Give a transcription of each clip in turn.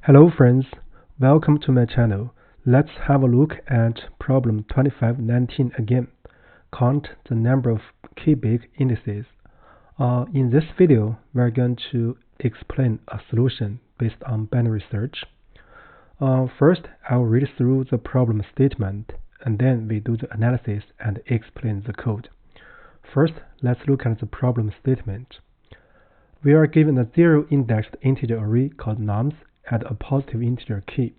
Hello friends, welcome to my channel. Let's have a look at problem 2519 again. Count the number of K-big indices. In this video, we're going to explain a solution based on binary search. First, I'll read through the problem statement, and then we do the analysis and explain the code. First, let's look at the problem statement. We are given a zero-indexed integer array called nums at a positive integer k.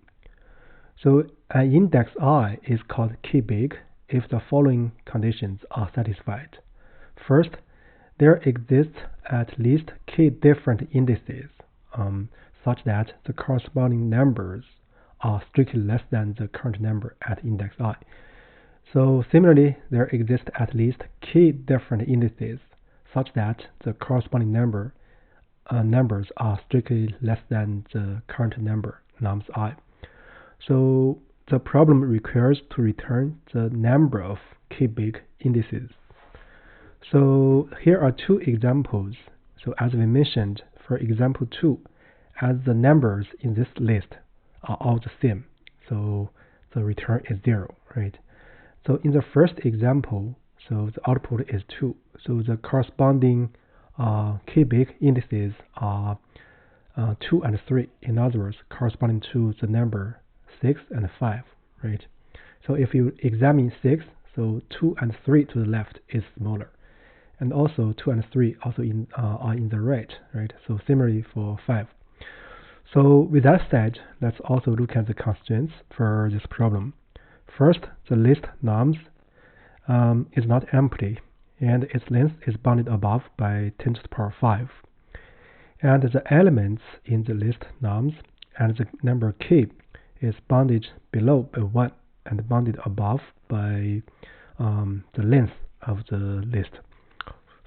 So an index I is called K-big if the following conditions are satisfied. First, there exists at least k different indices such that the corresponding numbers are strictly less than the current number at index I. So similarly, there exist at least k different indices such that the corresponding numbers are strictly less than the current number, nums I. So the problem requires to return the number of K-big indices. So here are two examples. So as we mentioned, for example 2, as the numbers in this list are all the same, so the return is 0, right? So in the first example, so the output is 2. So the corresponding K-big indices are 2 and 3. In other words, corresponding to the number 6 and 5, right? So if you examine 6, so 2 and 3 to the left is smaller, and also 2 and 3 also are in the right? So similarly for 5. So with that said, let's also look at the constraints for this problem. First, the list nums is not empty, and its length is bounded above by 10 to the power 5. And the elements in the list nums and the number k is bounded below by 1 and bounded above by the length of the list.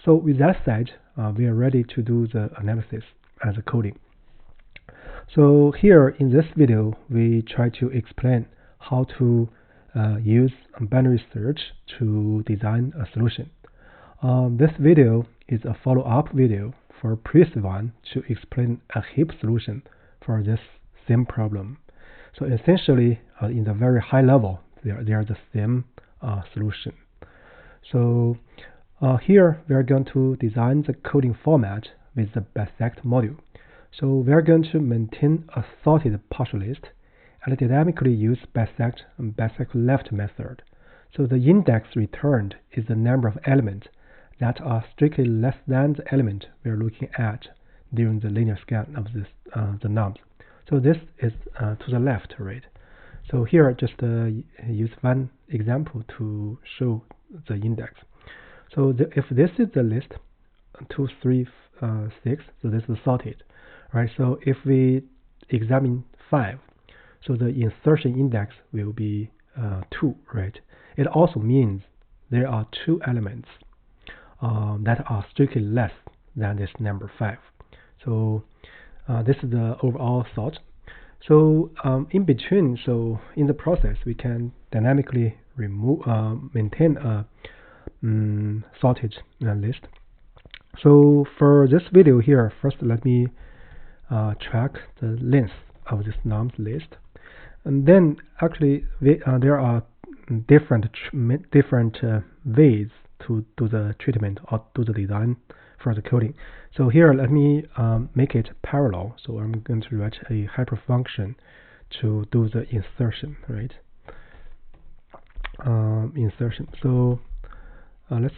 So with that said, we are ready to do the analysis and the coding. So here in this video, we try to explain how to use binary search to design a solution. This video is a follow-up video for previous one to explain a heap solution for this same problem. So essentially, in the very high level, they are the same solution. So here we are going to design the coding format with the bisect module. So we are going to maintain a sorted partial list and dynamically use bisect and bisect left method. So the index returned is the number of elements that are strictly less than the element we are looking at during the linear scan of this the nums. So this is to the left, right? So here just use one example to show the index. So if this is the list 2, 3, 6, so this is sorted, right? So if we examine 5, so the insertion index will be 2, right? It also means there are 2 elements that are strictly less than this number 5. So this is the overall thought. So in between, so in the process, we can dynamically maintain a sorted list. So for this video here, first let me track the length of this nums list, and then actually there are different ways to do the treatment or do the design for the coding. So here let me make it parallel. So I'm going to write a hyperfunction to do the insertion, right? Insertion. So let's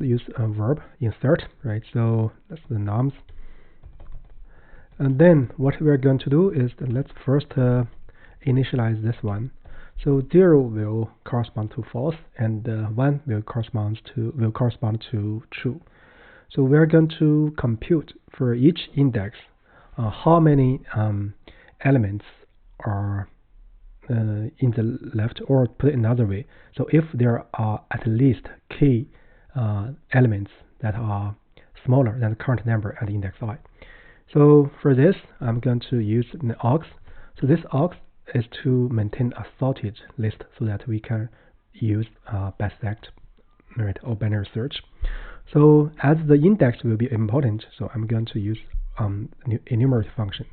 use a verb insert, right? So that's the nums. And then what we're going to do is let's first initialize this one. So 0 will correspond to false, and 1 will correspond to true. So we're going to compute for each index how many elements are in the left, or put it another way. So if there are at least k elements that are smaller than the current number at index I. So for this, I'm going to use an aux. So this aux is to maintain a sorted list so that we can use bisect, right, or binary search. So as the index will be important, so I'm going to use enumerator function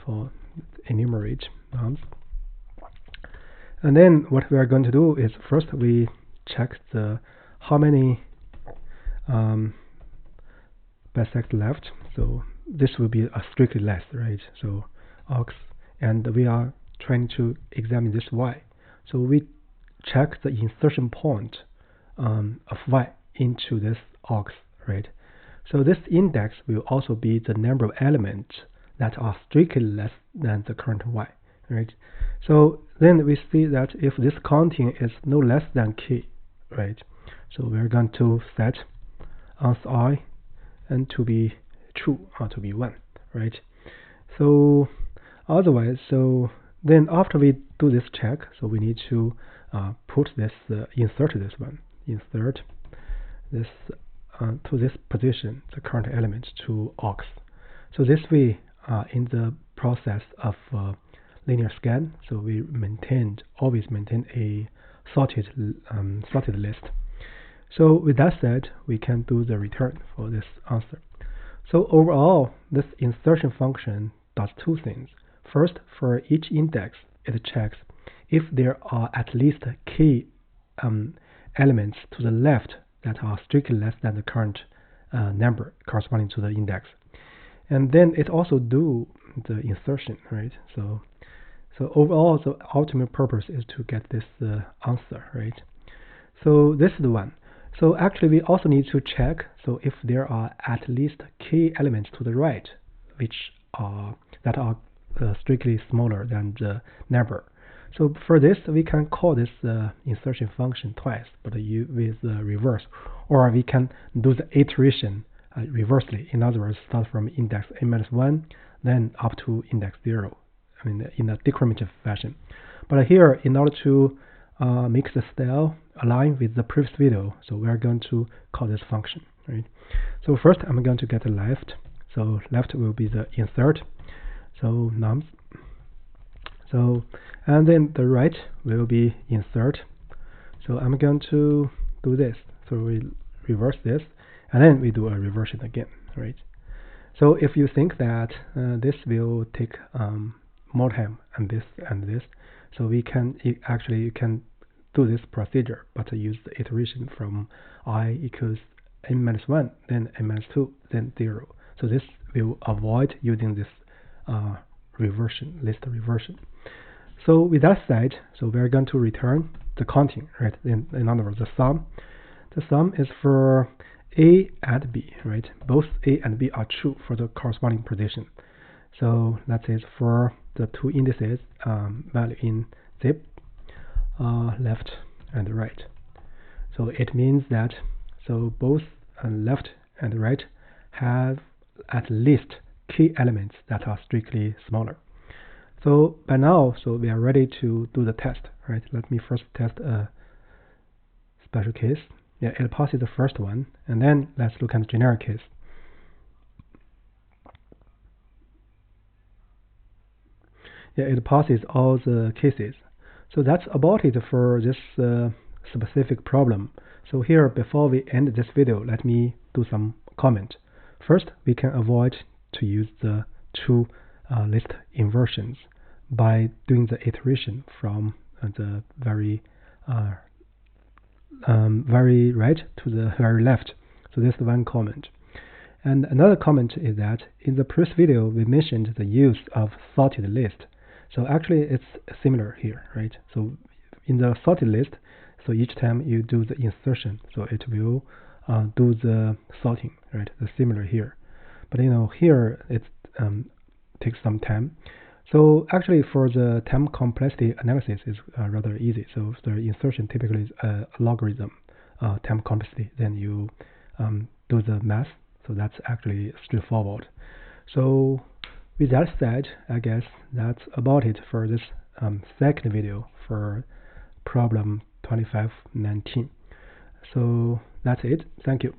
for enumerate nums. And then what we are going to do is first we check the how many bisect left. So this will be a strictly less, right? So ox, and we are trying to examine this y. So we check the insertion point of y into this ox, right? So this index will also be the number of elements that are strictly less than the current y, right? So then we see that if this counting is no less than k, right? So we're going to set answer I and to be true or to be 1, right? So otherwise, so then after we do this check, so we need to put this insert this one, insert this to this position, the current element to ox. So this way, in the process of linear scan, so we always maintain a sorted list. So with that said, we can do the return for this answer. So overall, this insertion function does two things. First, for each index, it checks if there are at least k elements to the left that are strictly less than the current number corresponding to the index. And then it also do the insertion, right? So overall, the ultimate purpose is to get this answer, right? So this is the one. So actually, we also need to check so if there are at least k elements to the right, which are strictly smaller than the number. So for this, we can call this insertion function twice, but with reverse, or we can do the iteration reversely. In other words, start from index a-1, then up to index 0. I mean, in a decremented fashion. But here, in order to make the style align with the previous video, so we are going to call this function, right? So first, I'm going to get a left. So left will be the insert. So nums. So and then the right will be insert. So I'm going to do this. So we reverse this, and then we do a reversion again, right? So if you think that this will take more time and this, so we can you can do this procedure, but use the iteration from I equals n-1, then n-2, then 0. So this will avoid using this list reversion. So with that said, so we're going to return the counting, right? In other words, the sum. The sum is for A and B, right? Both A and B are true for the corresponding position. So let's say for the two indices, value in zip, left and right. So it means that so both left and right have at least k elements that are strictly smaller. So by now, so we are ready to do the test, right? Let me first test a special case. Yeah, it passes the first one, and then let's look at the generic case. Yeah, it passes all the cases. So that's about it for this specific problem. So here, before we end this video, let me do some comment. First, we can avoid to use the two list inversions by doing the iteration from the very right to the very left. So this is one comment. And another comment is that in the previous video, we mentioned the use of sorted list. So actually, it's similar here, right? So in the sorted list, so each time you do the insertion, so it will do the sorting, right? The similar here. But here it takes some time. So actually, for the time complexity analysis is rather easy. So the insertion typically is a logarithm time complexity. Then you do the math. So that's actually straightforward. So with that said, I guess that's about it for this second video for problem 2519. So that's it. Thank you.